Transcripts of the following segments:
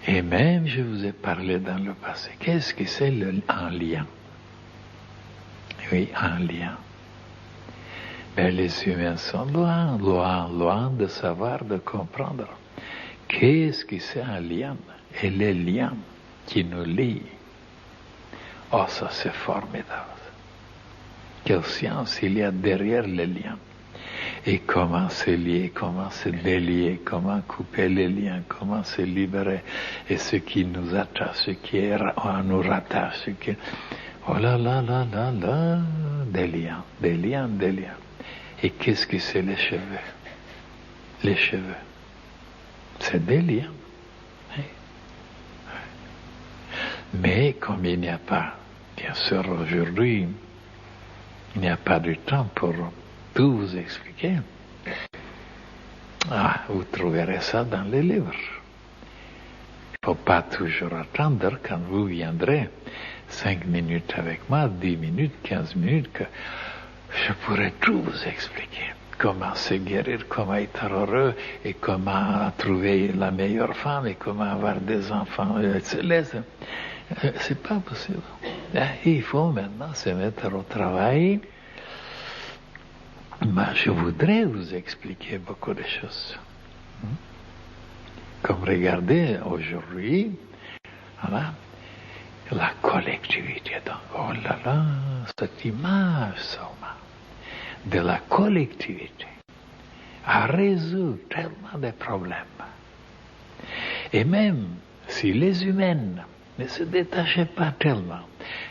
Et même, je vous ai parlé dans le passé, qu'est-ce que c'est un lien? Oui, un lien. Mais les humains sont loin, loin, loin de savoir, de comprendre. Qu'est-ce que c'est un lien? Et les liens qui nous lient. Oh, ça c'est formidable. Quelle science il y a derrière les liens. Et comment se lier, comment se délier, comment couper les liens, comment se libérer. Et ce qui nous attache, ce qui nous rattache, ce qui... Oh là là là là là, des liens, des liens, des liens. Et qu'est-ce que c'est les cheveux? Les cheveux, c'est des liens. Mais comme il n'y a pas, bien sûr aujourd'hui, il n'y a pas de temps pour tout vous expliquer. Ah, vous trouverez ça dans les livres. Il ne faut pas toujours attendre quand vous viendrez 5 minutes avec moi, 10 minutes, 15 minutes, que je pourrais tout vous expliquer. Comment se guérir, comment être heureux, et comment trouver la meilleure femme, et comment avoir des enfants. C'est pas possible. Il faut maintenant se mettre au travail. Mais je voudrais vous expliquer beaucoup de choses. Comme regardez aujourd'hui, voilà, la collectivité. Donc, oh là là, cette image seulement de la collectivité a résolu tellement de problèmes. Et même si les humains ne se détachaient pas tellement,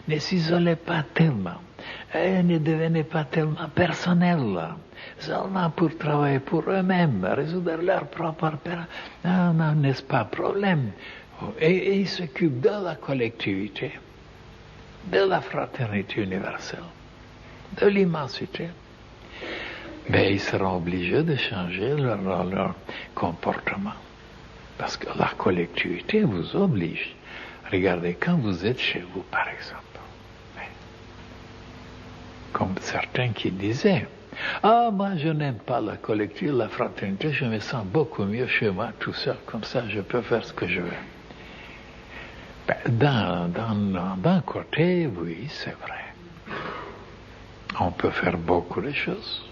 ne s'isolaient pas tellement, et ne devenaient pas tellement personnels, seulement pour travailler pour eux-mêmes, résoudre leurs propres n'est-ce pas, problème. Et ils s'occupent de la collectivité, de la fraternité universelle, de l'immensité. Mais ils seront obligés de changer leur comportement. Parce que la collectivité vous oblige. Regardez, quand vous êtes chez vous, par exemple, comme certains qui disaient, ah, moi je n'aime pas la collectivité, la fraternité, je me sens beaucoup mieux chez moi, tout seul, comme ça je peux faire ce que je veux. D'un côté, oui, c'est vrai. On peut faire beaucoup de choses.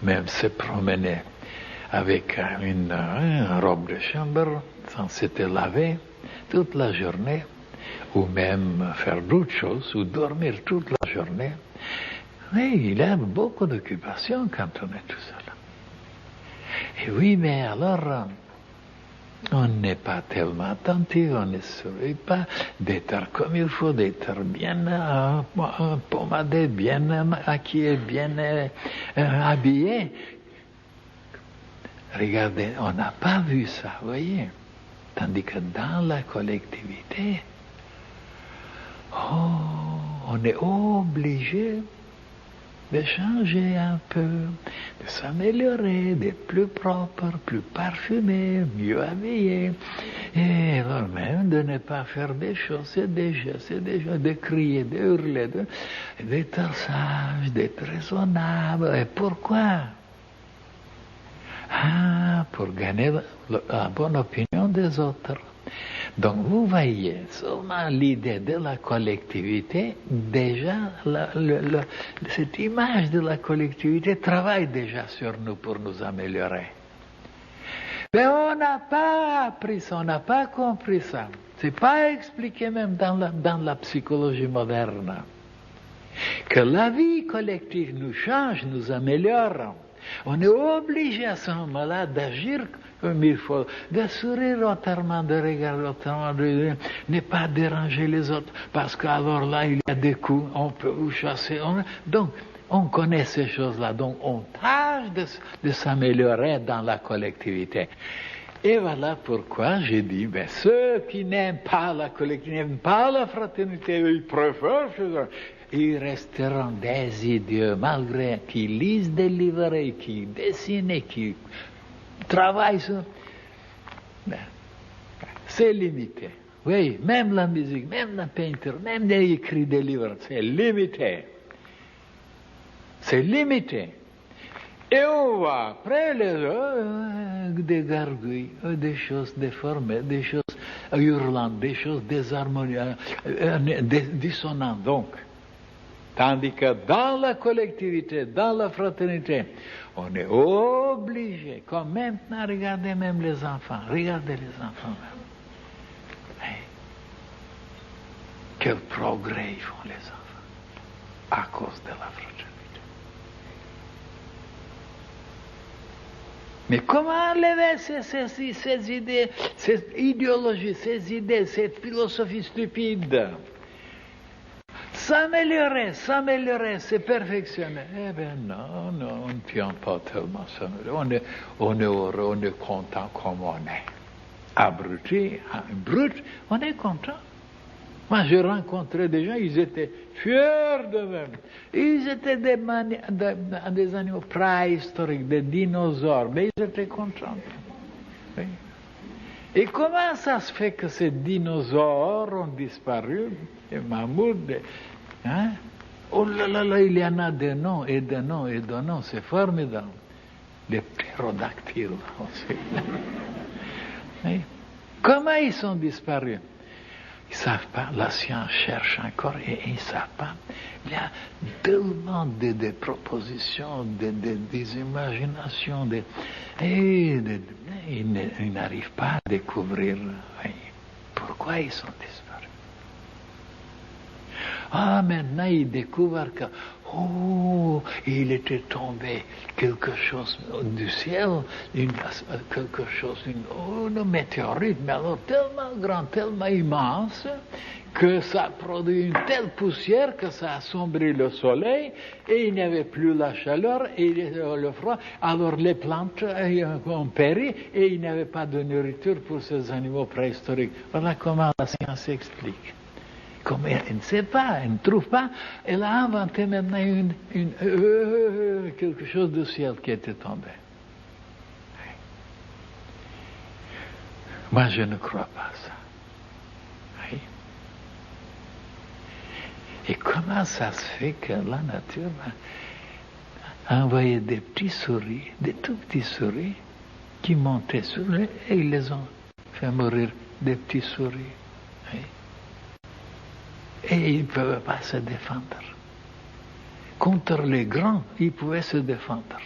Même se promener avec une robe de chambre, sans s'être lavé toute la journée, ou même faire d'autres choses, ou dormir toute la journée. Oui, il y a beaucoup d'occupations quand on est tout seul. Et oui, mais alors, on n'est pas tellement attentif, on ne surveille pas d'être comme il faut, d'être bien pommadé, bien maquillé, bien habillé. Regardez, on n'a pas vu ça, vous voyez. Tandis que dans la collectivité, on est obligé de changer un peu, de s'améliorer, d'être plus propre, plus parfumé, mieux habillé. Et alors même de ne pas faire des choses, c'est déjà, de crier, de hurler, d'être sage, d'être raisonnable. Et pourquoi? Ah, pour gagner la bonne opinion des autres. Donc vous voyez, seulement l'idée de la collectivité, déjà, cette image de la collectivité travaille déjà sur nous pour nous améliorer. Mais on n'a pas appris ça, on n'a pas compris ça. C'est pas expliqué même dans la psychologie moderne. Que la vie collective nous change, nous améliore. On est obligé à ce moment-là d'agir comme il faut, de sourire autrement, de regarder autrement, de ne pas déranger les autres, parce qu'alors là, il y a des coups, on peut vous chasser. Donc, on connaît ces choses-là, donc on tâche de s'améliorer dans la collectivité. Et voilà pourquoi j'ai dit, ceux qui n'aiment pas la collectivité, n'aiment pas la fraternité, ils préfèrent ils resteront des idiots, malgré qu'ils lisent des livres, qui dessinent, qui travaillent sur... C'est limité. Oui, même la musique, même la peinture, même écrire des livres, c'est limité. C'est limité. Et on voit après des gargouilles, des choses déformées, des choses hurlant, des choses désharmonieuses, dissonantes donc. Tandis que dans la collectivité, dans la fraternité, on est obligé, comme maintenant, regardez même les enfants, regardez les enfants même. Hey. Quel progrès ils font les enfants à cause de la fraternité. Mais comment enlever ces idées, ces idéologies, ces idées, cette philosophie stupide? S'améliorer, se perfectionner. Eh bien non, on ne tient pas tellement s'améliorer. On est heureux, on est content comme on est. Abruti, brut, on est content. Moi, j'ai rencontré des gens, ils étaient fiers d'eux-mêmes. Ils étaient des animaux préhistoriques, des dinosaures, mais ils étaient contents. Oui. Et comment ça se fait que ces dinosaures ont disparu, les mammouths, hein? Oh là là là, il y en a des noms et des noms et des noms, c'est formidable. Les ptérodactyles aussi. Oui. Comment ils sont disparus? Ils ne savent pas, la science cherche encore et ils ne savent pas. Il y a tellement de propositions, des imaginations, ils n'arrivent pas à découvrir pourquoi ils sont disparus. Ah, maintenant ils découvrent que, il était tombé quelque chose du ciel, quelque chose, une météorite, mais alors tellement grand, tellement immense, que ça produit une telle poussière que ça assombrit le soleil, et il n'y avait plus la chaleur et le froid, alors les plantes ont péri, et il n'y avait pas de nourriture pour ces animaux préhistoriques. Voilà comment la science explique. Comme elle ne sait pas, elle ne trouve pas, elle a inventé maintenant quelque chose du ciel qui était tombé. Moi, je ne crois pas ça. Oui. Et comment ça se fait que la nature a envoyé des petits souris, des tout petits souris, qui montaient sur eux et ils les ont fait mourir, des petits souris. Oui. Et ils ne pouvaient pas se défendre. Contre les grands, ils pouvaient se défendre.